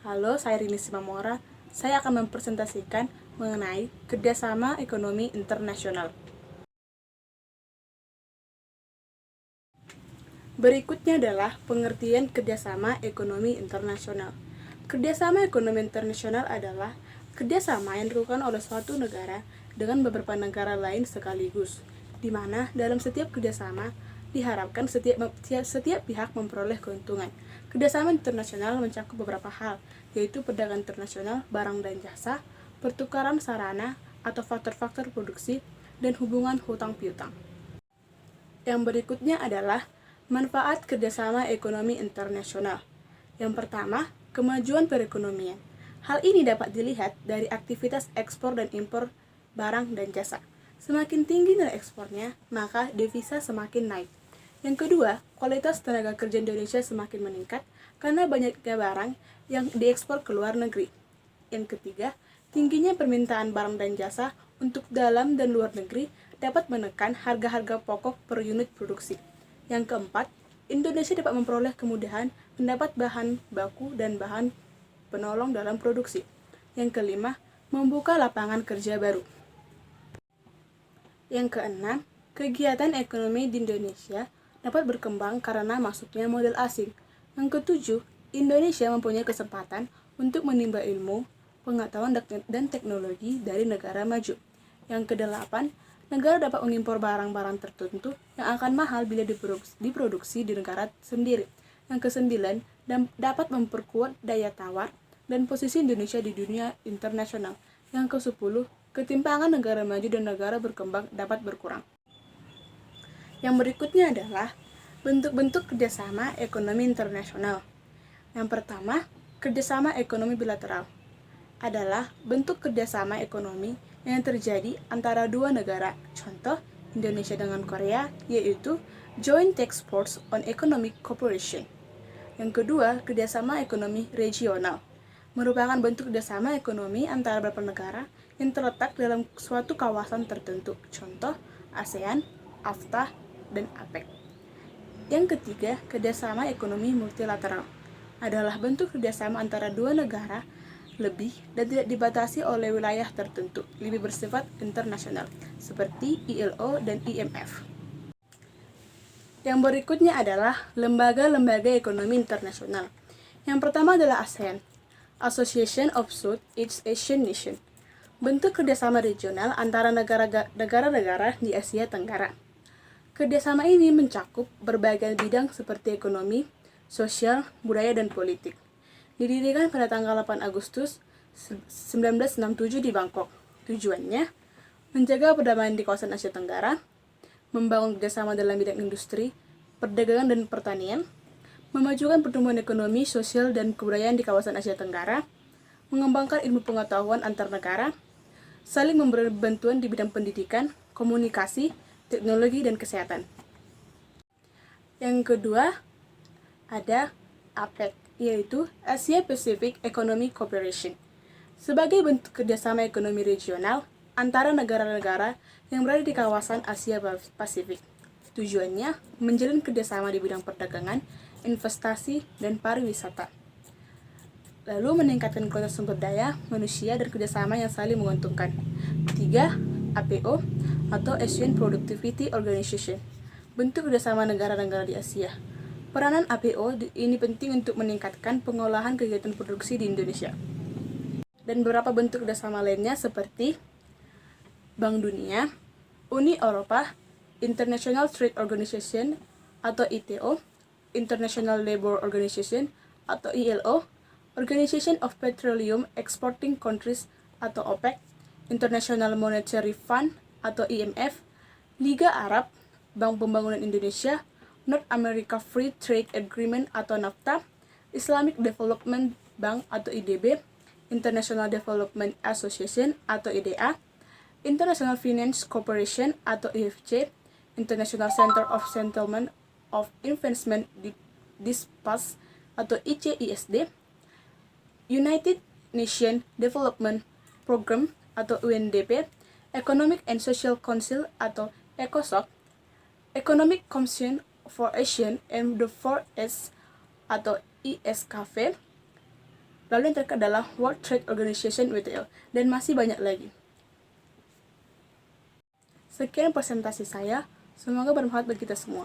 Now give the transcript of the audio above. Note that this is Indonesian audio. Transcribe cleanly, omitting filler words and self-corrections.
Halo, saya Rini Simamora. Saya akan mempresentasikan mengenai kerjasama ekonomi internasional. Berikutnya adalah pengertian kerjasama ekonomi internasional. Kerjasama ekonomi internasional adalah kerjasama yang dilakukan oleh suatu negara dengan beberapa negara lain sekaligus, di mana dalam setiap kerjasama diharapkan setiap pihak memperoleh keuntungan. Kerjasama internasional mencakup beberapa hal, yaitu perdagangan internasional, barang dan jasa, pertukaran sarana atau faktor-faktor produksi, dan hubungan hutang piutang. Yang berikutnya adalah manfaat kerjasama ekonomi internasional. Yang pertama, kemajuan perekonomian. Hal ini dapat dilihat dari aktivitas ekspor dan impor barang dan jasa. Semakin tinggi nilai ekspornya, maka devisa semakin naik. Yang kedua, kualitas tenaga kerja Indonesia semakin meningkat karena banyaknya barang yang diekspor ke luar negeri. Yang ketiga, tingginya permintaan barang dan jasa untuk dalam dan luar negeri dapat menekan harga-harga pokok per unit produksi. Yang keempat, Indonesia dapat memperoleh kemudahan mendapat bahan baku dan bahan penolong dalam produksi. Yang kelima, membuka lapangan kerja baru. Yang keenam, kegiatan ekonomi di Indonesia dapat berkembang karena masuknya modal asing. Yang ketujuh, Indonesia mempunyai kesempatan untuk menimba ilmu, pengetahuan dan teknologi dari negara maju. Yang kedelapan, negara dapat mengimpor barang-barang tertentu yang akan mahal bila diproduksi di negara sendiri. Yang kesembilan, dapat memperkuat daya tawar dan posisi Indonesia di dunia internasional. Yang kesepuluh, ketimpangan negara maju dan negara berkembang dapat berkurang. Yang berikutnya adalah bentuk-bentuk kerjasama ekonomi internasional. Yang pertama, kerjasama ekonomi bilateral adalah bentuk kerjasama ekonomi yang terjadi antara dua negara, contoh Indonesia dengan Korea, yaitu Joint Task Force on Economic Cooperation. Yang kedua, kerjasama ekonomi regional, merupakan bentuk kerjasama ekonomi antara beberapa negara yang terletak dalam suatu kawasan tertentu, contoh ASEAN, AFTA, dan APEC. Yang ketiga, kerjasama ekonomi multilateral adalah bentuk kerjasama antara dua negara lebih dan tidak dibatasi oleh wilayah tertentu, lebih bersifat internasional, seperti ILO dan IMF. Yang berikutnya adalah lembaga-lembaga ekonomi internasional. Yang pertama adalah ASEAN, Association of Southeast Asian Nations, bentuk kerjasama regional antara negara-negara di Asia Tenggara. Kerjasama ini mencakup berbagai bidang seperti ekonomi, sosial, budaya, dan politik. Didirikan pada tanggal 8 Agustus 1967 di Bangkok. Tujuannya, menjaga perdamaian di kawasan Asia Tenggara, membangun kerjasama dalam bidang industri, perdagangan, dan pertanian, memajukan pertumbuhan ekonomi, sosial, dan kebudayaan di kawasan Asia Tenggara, mengembangkan ilmu pengetahuan antar negara, saling memberi bantuan di bidang pendidikan, komunikasi, teknologi, dan kesehatan. Yang kedua, ada APEC, yaitu Asia Pacific Economic Cooperation, sebagai bentuk kerjasama ekonomi regional antara negara-negara yang berada di kawasan Asia Pasifik. Tujuannya menjalin kerjasama di bidang perdagangan, investasi, dan pariwisata. Lalu meningkatkan kualitas sumber daya manusia dan kerjasama yang saling menguntungkan. 3. APO atau Asian Productivity Organization, bentuk kerjasama negara-negara di Asia. Peranan APO ini penting untuk meningkatkan pengolahan kegiatan produksi di Indonesia. Dan beberapa bentuk kerjasama lainnya seperti Bank Dunia, Uni Eropa, International Trade Organization atau ITO, International Labour Organization atau ILO, Organization of Petroleum Exporting Countries atau OPEC, International Monetary Fund atau IMF, Liga Arab, Bank Pembangunan Indonesia, North America Free Trade Agreement atau NAFTA, Islamic Development Bank atau IDB, International Development Association atau IDA, International Finance Corporation atau IFC, International Center of Settlement of Investment Disputes atau ICISD, United Nations Development Program atau UNDP, Economic and Social Council atau ECOSOC, Economic Commission for Asian and the Far East atau ISKF, Lalu yang terakhir adalah World Trade Organization WTO, dan masih banyak lagi. Sekian presentasi saya, semoga bermanfaat bagi kita semua.